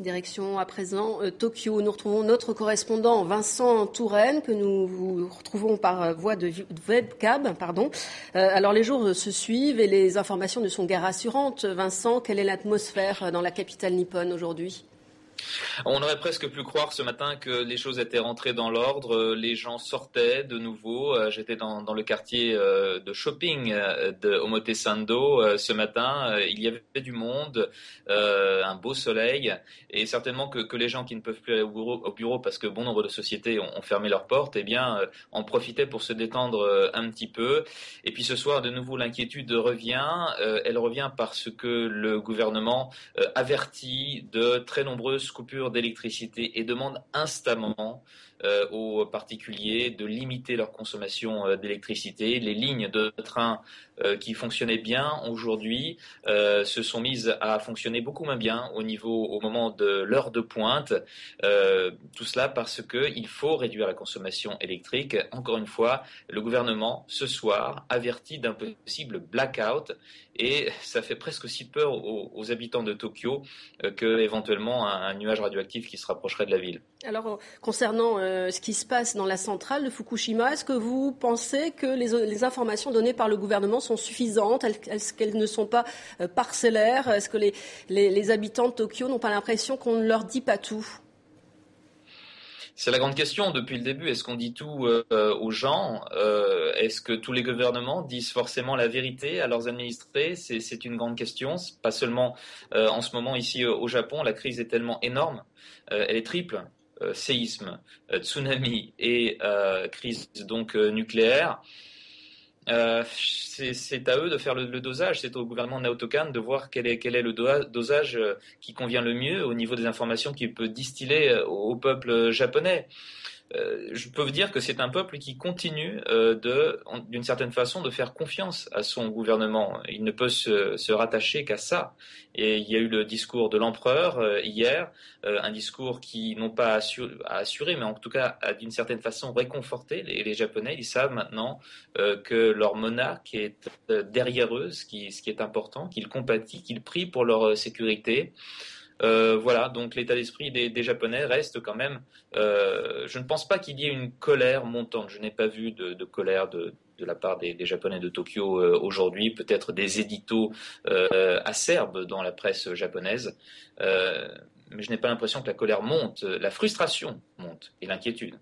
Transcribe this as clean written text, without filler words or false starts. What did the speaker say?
Direction à présent Tokyo. Nous retrouvons notre correspondant Vincent Touraine que nous vous retrouvons par voie de webcam. Alors les jours se suivent et les informations ne sont guère rassurantes. Vincent, quelle est l'atmosphère dans la capitale nippone aujourd'hui ? On aurait presque pu croire ce matin que les choses étaient rentrées dans l'ordre, les gens sortaient de nouveau. J'étais dans le quartier de shopping de Omotesando ce matin. Il y avait du monde, un beau soleil, et certainement que les gens qui ne peuvent plus aller au bureau parce que bon nombre de sociétés ont fermé leurs portes, en profitaient pour se détendre un petit peu. Et puis ce soir, de nouveau, l'inquiétude revient. Elle revient parce que le gouvernement avertit de très nombreuses coupures d'électricité et demande instamment aux particuliers de limiter leur consommation d'électricité. Les lignes de train qui fonctionnaient bien aujourd'hui se sont mises à fonctionner beaucoup moins bien au moment de l'heure de pointe. Tout cela parce qu'il faut réduire la consommation électrique. Encore une fois, le gouvernement, ce soir, avertit d'un possible blackout. Et ça fait presque aussi peur aux habitants de Tokyo qu'éventuellement un nuage radioactif qui se rapprocherait de la ville. Alors, concernant ce qui se passe dans la centrale de Fukushima, est-ce que vous pensez que les informations données par le gouvernement sont suffisantes ? Est-ce qu'elles ne sont pas parcellaires ? Est-ce que les habitants de Tokyo n'ont pas l'impression qu'on ne leur dit pas tout ? C'est la grande question depuis le début. Est-ce qu'on dit tout aux gens ? Est-ce que tous les gouvernements disent forcément la vérité à leurs administrés ? C'est une grande question. Pas seulement en ce moment ici au Japon. La crise est tellement énorme. Elle est triple. Séisme, tsunami et crise donc nucléaire. C'est à eux de faire le dosage, c'est au gouvernement Naoto-kan de voir quel est le dosage qui convient le mieux au niveau des informations qu'il peut distiller au peuple japonais. Je peux vous dire que c'est un peuple qui continue d'une certaine façon de faire confiance à son gouvernement. Il ne peut se rattacher qu'à ça. Et il y a eu le discours de l'empereur hier, un discours qui non pas a assuré, mais en tout cas a d'une certaine façon réconforté les Japonais. Ils savent maintenant que leur monarque est derrière eux, ce qui est important, qu'il compatit, qu'il prie pour leur sécurité. Voilà, donc l'état d'esprit des Japonais reste quand même. Je ne pense pas qu'il y ait une colère montante. Je n'ai pas vu de colère de la part des Japonais de Tokyo aujourd'hui. Peut-être des éditos acerbes dans la presse japonaise, mais je n'ai pas l'impression que la colère monte. La frustration monte et l'inquiétude.